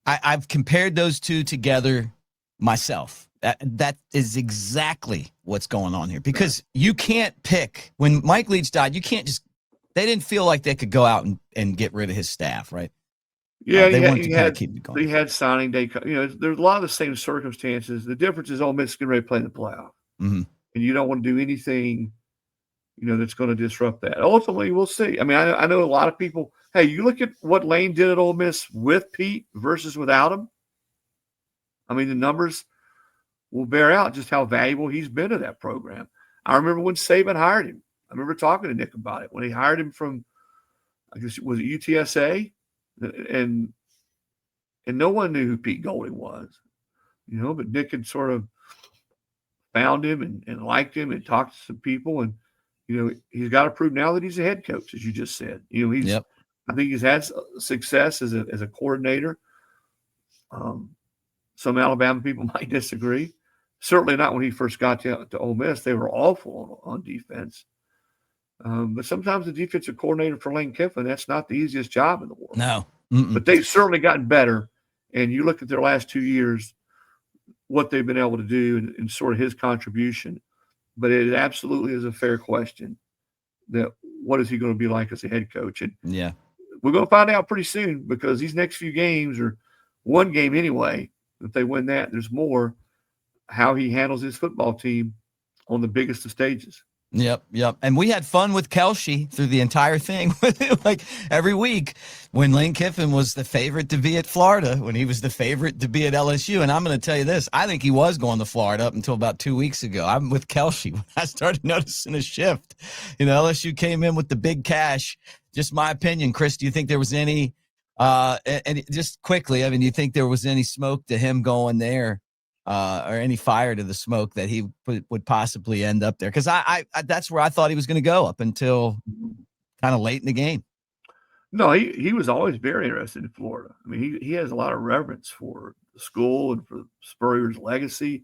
I've compared those two together myself. That is exactly what's going on here, because you can't pick. When Mike Leach died, you can't just, they didn't feel like they could go out and get rid of his staff, right? Yeah, they wanted to kind of keep it going. They had signing day. There's a lot of the same circumstances. The difference is Ole Miss is getting ready to play in the playoff. Mm-hmm. And you don't want to do anything, that's going to disrupt that. Ultimately, we'll see. I mean, I know a lot of people, hey, you look at what Lane did at Ole Miss with Pete versus without him. I mean, the numbers will bear out just how valuable he's been to that program. I remember when Saban hired him. I remember talking to Nick about it. When he hired him from, I guess, was it UTSA? And no one knew who Pete Golding was, but Nick had sort of found him and liked him and talked to some people. And, he's got to prove now that he's a head coach, as you just said. I think he's had success as a coordinator. Some Alabama people might disagree. Certainly not when he first got to Ole Miss. They were awful on defense. But sometimes the defensive coordinator for Lane Kiffin, that's not the easiest job in the world. No. But they've certainly gotten better. And you look at their last 2 years, what they've been able to do and sort of his contribution. But it absolutely is a fair question that what is he going to be like as a head coach? And we're going to find out pretty soon, because these next few games are one game anyway. If they win that, there's more how he handles his football team on the biggest of stages. Yep. And we had fun with Kelce through the entire thing. Like every week when Lane Kiffin was the favorite to be at Florida, when he was the favorite to be at LSU. And I'm going to tell you this, I think he was going to Florida up until about 2 weeks ago. I'm with Kelce when I started noticing a shift. LSU came in with the big cash. Just my opinion, Chris, do you think there was any, and just quickly, I mean, do you think there was any smoke to him going there? Or any fire to the smoke that he would possibly end up there? Because I that's where I thought he was going to go up until kind of late in the game. No, he was always very interested in Florida. I mean, he has a lot of reverence for the school and for Spurrier's legacy.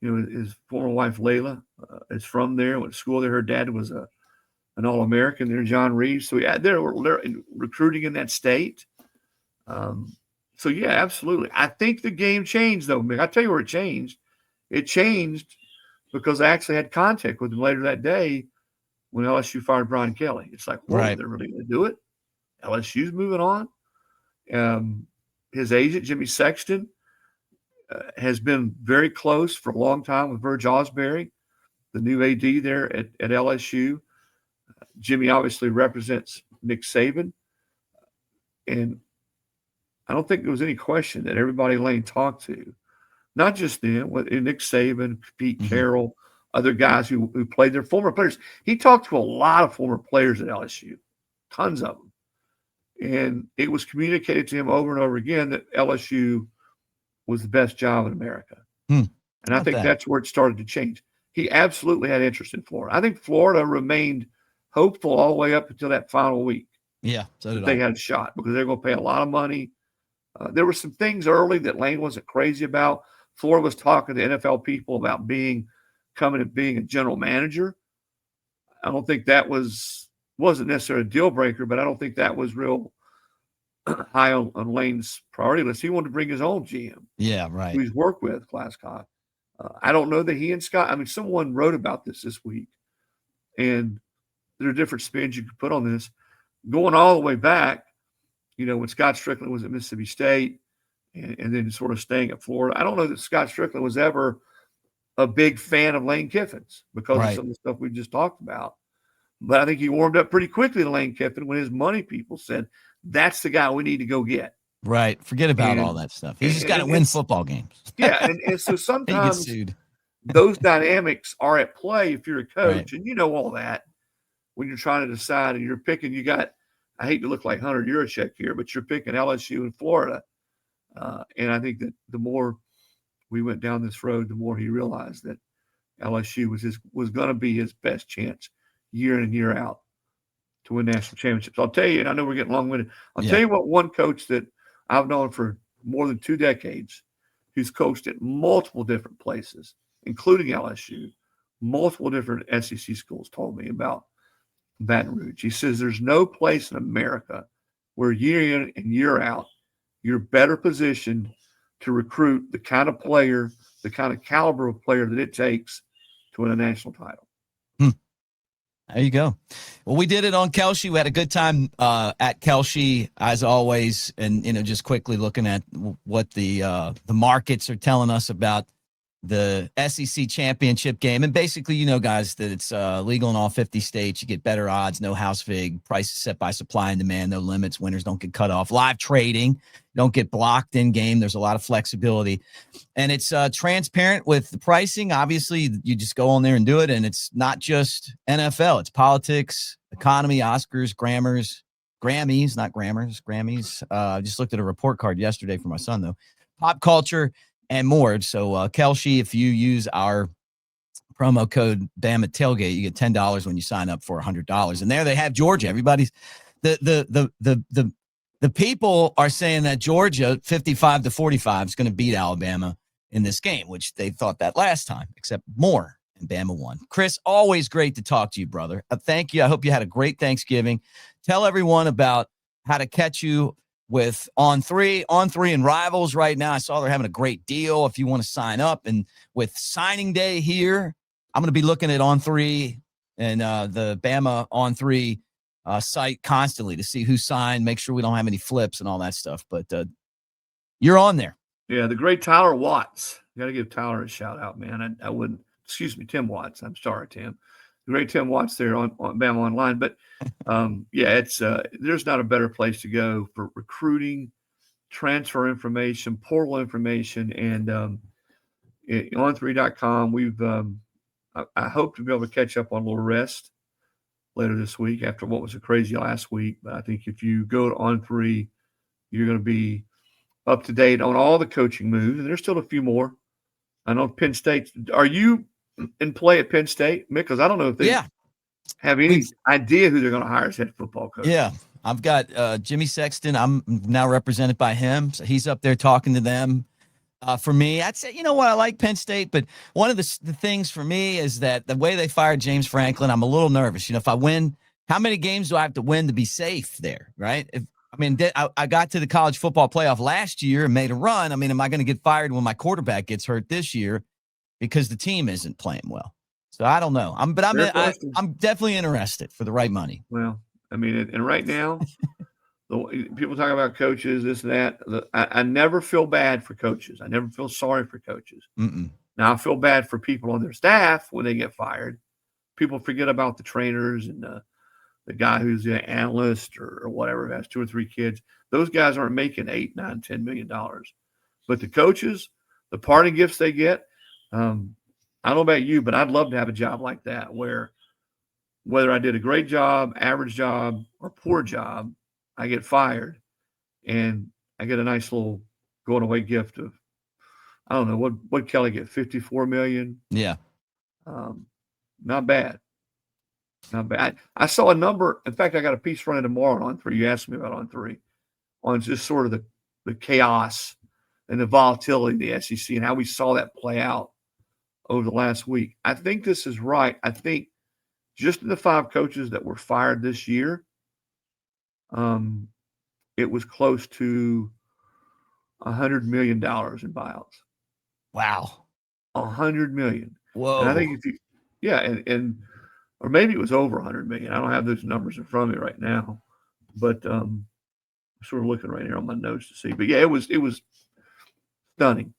His former wife Layla is from there. Went to school there. Her dad was an All-American there, John Reeves. So they're recruiting in that state. So, yeah, absolutely. I think the game changed, though, Mick. I'll tell you where it changed. It changed because I actually had contact with him later that day when LSU fired Brian Kelly. It's like, whoa, they're really going to do it? LSU's moving on. His agent, Jimmy Sexton, has been very close for a long time with Verge Osbury, the new AD there at LSU. Jimmy obviously represents Nick Saban. And I don't think there was any question that everybody Lane talked to, not just them, Nick Saban, Pete Carroll, other guys who played there, former players. He talked to a lot of former players at LSU, tons of them. And it was communicated to him over and over again that LSU was the best job in America. And I think that's where it started to change. He absolutely had interest in Florida. I think Florida remained hopeful all the way up until that final week. Yeah, so did they had a shot because they're going to pay a lot of money. There were some things early that Lane wasn't crazy about. Florida was talking to NFL people about coming and being a general manager. I don't think that wasn't necessarily a deal breaker, but I don't think that was real high on Lane's priority list. He wanted to bring his own GM. Yeah, right. Who he's worked with, Glasscock. I don't know that he and Scott, I mean, someone wrote about this week, and there are different spins you could put on this. Going all the way back, when Scott Strickland was at Mississippi State and then sort of staying at Florida. I don't know that Scott Strickland was ever a big fan of Lane Kiffin's because of some of the stuff we just talked about. But I think he warmed up pretty quickly to Lane Kiffin when his money people said, that's the guy we need to go get. Right. Forget about all that stuff. He's just got to win football games. Yeah. And so sometimes those dynamics are at play if you're a coach. And you know all that when you're trying to decide and you're picking, I hate to look like Hunter Yurachek here, but you're picking LSU and Florida. And I think that the more we went down this road, the more he realized that LSU was going to be his best chance year in and year out to win national championships. I'll tell you, and I know we're getting long-winded. I'll tell you what, one coach that I've known for more than 2 decades, who's coached at multiple different places, including LSU, multiple different SEC schools, told me about Baton Rouge. He says there's no place in America where year in and year out, you're better positioned to recruit the kind of player, the kind of caliber of player that it takes to win a national title. There you go. Well, we did it on Kelce. We had a good time at Kelce, as always. And, just quickly looking at what the markets are telling us about the SEC championship game. And basically, guys, that it's legal in all 50 states. You get better odds, no house vig, prices set by supply and demand, no limits. Winners don't get cut off. Live trading, don't get blocked in game. There's a lot of flexibility. And it's transparent with the pricing. Obviously, you just go on there and do it. And it's not just NFL. It's politics, economy, Oscars, Grammys, not grammars, Grammys. I just looked at a report card yesterday for my son, though. Pop culture and more. So, Kelce, if you use our promo code Bama Tailgate, you get $10 when you sign up for $100. And there they have Georgia. Everybody's the people are saying that Georgia 55-45 is going to beat Alabama in this game, which they thought that last time, except more, and Bama won. Chris, always great to talk to you, brother. Thank you. I hope you had a great Thanksgiving. Tell everyone about how to catch you with On 3 and Rivals right now. I saw they're having a great deal if you want to sign up. And with signing day here, I'm going to be looking at On 3 and the Bama On 3 site constantly to see who signed, make sure we don't have any flips and all that stuff. But you're on there. Yeah, the great Tyler Watts. You got to give Tyler a shout out, man. I wouldn't, Tim Watts. I'm sorry, Tim. The great Tim Watts there on Bama Online. But it's there's not a better place to go for recruiting, transfer information, portal information, and on3.com. We've I hope to be able to catch up on a little rest later this week after what was a crazy last week. But I think if you go to On3, you're going to be up to date on all the coaching moves, and there's still a few more. I know Penn State. Are you in play at Penn State, Mick? Because I don't know if they have any idea who they're going to hire as head football coach. Yeah, I've got Jimmy Sexton. I'm now represented by him, so he's up there talking to them. For me, I'd say, I like Penn State, but one of the things for me is that the way they fired James Franklin, I'm a little nervous. If I win, how many games do I have to win to be safe there, right? I got to the college football playoff last year and made a run. Am I going to get fired when my quarterback gets hurt this year because the team isn't playing well? So I don't know. I'm definitely interested for the right money. Well, and right now, people talk about coaches, this and that. I never feel bad for coaches. I never feel sorry for coaches. Mm-mm. Now, I feel bad for people on their staff when they get fired. People forget about the trainers and the guy who's the analyst or whatever, has 2 or 3 kids. Those guys aren't making $8, $9, $10 million. But the coaches, the parting gifts they get, I don't know about you, but I'd love to have a job like that where whether I did a great job, average job, or poor job, I get fired and I get a nice little going away gift of, I don't know, what Kelly get, $54 million? Yeah. Not bad. Not bad. I saw a number. In fact, I got a piece running tomorrow on On3. You asked me about On3, on just sort of the chaos and the volatility of the SEC and how we saw that play out over the last week. I think this is right. I think just in the 5 coaches that were fired this year, it was close to $100 million in buyouts. Wow. $100 million. Whoa. And I think or maybe it was over $100 million. I don't have those numbers in front of me right now, but I'm sort of looking right here on my notes to see. But yeah, it was stunning.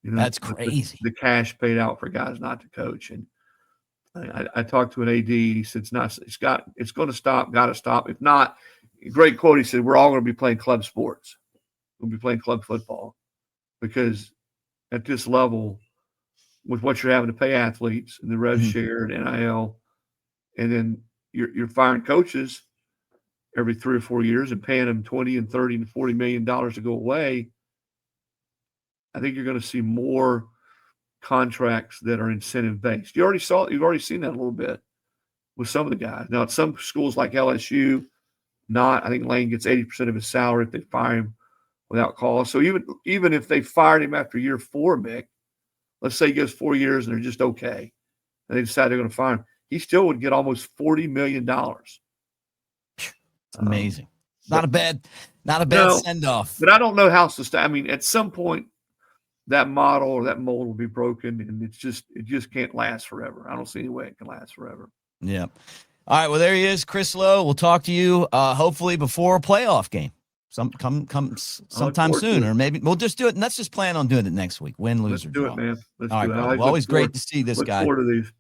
That's crazy. The cash paid out for guys not to coach. And I talked to an AD. He said it's going to stop. Got to stop. If not, great quote. He said we're all going to be playing club sports. We'll be playing club football because at this level, with what you're having to pay athletes and the rev share and NIL, and then you're firing coaches every 3 or 4 years and paying them $20 and $30 and $40 million to go away. I think you're going to see more contracts that are incentive based. You've already seen that a little bit with some of the guys. Now, at some schools like LSU, I think Lane gets 80% of his salary if they fire him without cause. So even if they fired him after year 4, Mick, let's say he goes 4 years and they're just okay, and they decide they're going to fire him, he still would get almost $40 million. It's amazing. Not a bad send off. But I don't know how I mean, at some point, that model or that mold will be broken, and it just can't last forever. I don't see any way it can last forever. Yeah. All right. Well, there he is, Chris Lowe. We'll talk to you hopefully before a playoff game. Sometime soon, or maybe we'll just do it. And let's just plan on doing it next week. Win, lose, or draw. Let's do it, man. Let's all do right, it. brother. Well, always great to see this guy. Look forward to these.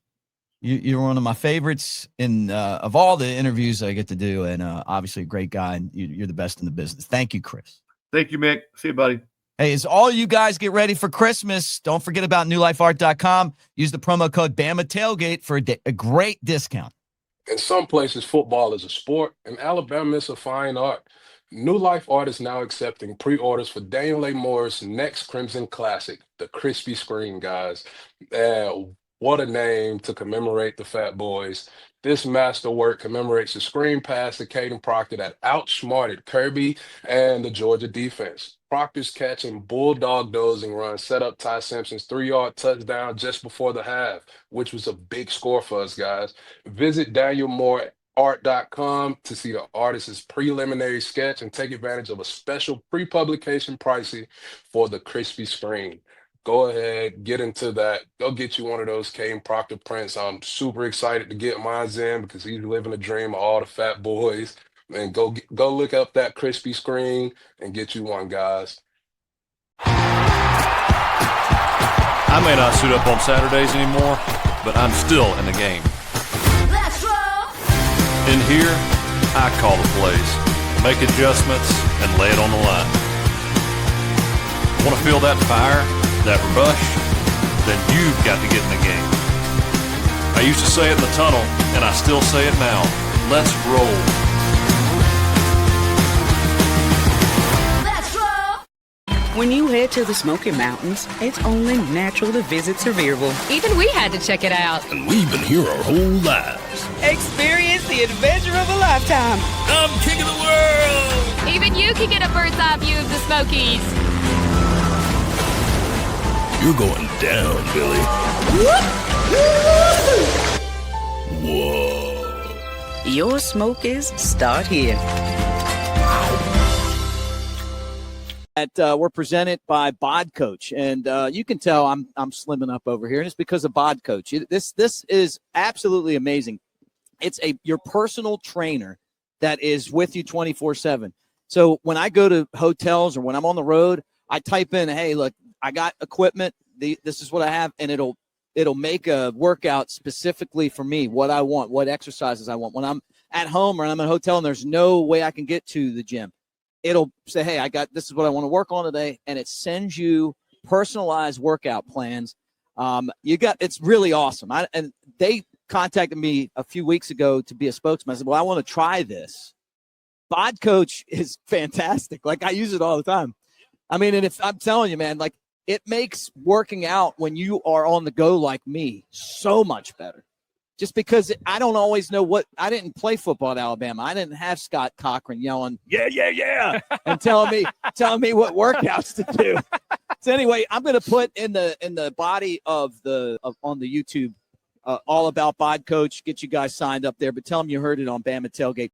You're one of my favorites of all the interviews I get to do, and obviously a great guy. And you're the best in the business. Thank you, Chris. Thank you, Mick. See you, buddy. Hey, as all you guys get ready for Christmas, don't forget about newlifeart.com. Use the promo code Bama Tailgate for a great discount. In some places, football is a sport, and Alabama is a fine art. New Life Art is now accepting pre-orders for Daniel A. Moore's next Crimson Classic, the Crispy Screen, guys. What a name to commemorate the Fat Boys. This masterwork commemorates the screen pass to Caden Proctor that outsmarted Kirby and the Georgia defense. Proctor's catch and bulldog dozing run set up Ty Simpson's 3-yard touchdown just before the half, which was a big score for us, guys. Visit DanielMooreArt.com to see the artist's preliminary sketch and take advantage of a special pre-publication pricing for the Crispy Screen. Go ahead, get into that. Go get you one of those Caden Proctor prints. I'm super excited to get mine in because he's living a dream of all the Fat Boys. And go look up that Crispy Screen and get you one, guys. I may not suit up on Saturdays anymore, but I'm still in the game. Let's roll. In here, I call the plays, make adjustments, and lay it on the line. Want to feel that fire, that rush? Then you've got to get in the game. I used to say it in the tunnel, and I still say it now. Let's roll. When you head to the Smoky Mountains, it's only natural to visit Sevierville. Even we had to check it out. And we've been here our whole lives. Experience the adventure of a lifetime. I'm king of the world! Even you can get a bird's eye view of the Smokies. You're going down, Billy. Whoa. Your Smokies start here. We're presented by Bod Coach, and you can tell I'm slimming up over here, and it's because of Bod Coach. This is absolutely amazing. It's your personal trainer that is with you 24/7. So when I go to hotels or when I'm on the road, I type in, "Hey, look, I got equipment. This is what I have," and it'll make a workout specifically for me, what I want, what exercises I want. When I'm at home or I'm at a hotel and there's no way I can get to the gym, it'll say, "Hey, this is what I want to work on today," and it sends you personalized workout plans. It's really awesome. And they contacted me a few weeks ago to be a spokesman. I said, "Well, I want to try this." Bod Coach is fantastic. Like, I use it all the time. I mean, and if I'm telling you, man, like, it makes working out when you are on the go like me so much better. Just because I don't always know I didn't play football at Alabama. I didn't have Scott Cochran yelling, yeah, and telling me what workouts to do. So anyway, I'm going to put in the body on the YouTube all about Bod Coach. Get you guys signed up there, but tell them you heard it on Bama Tailgate.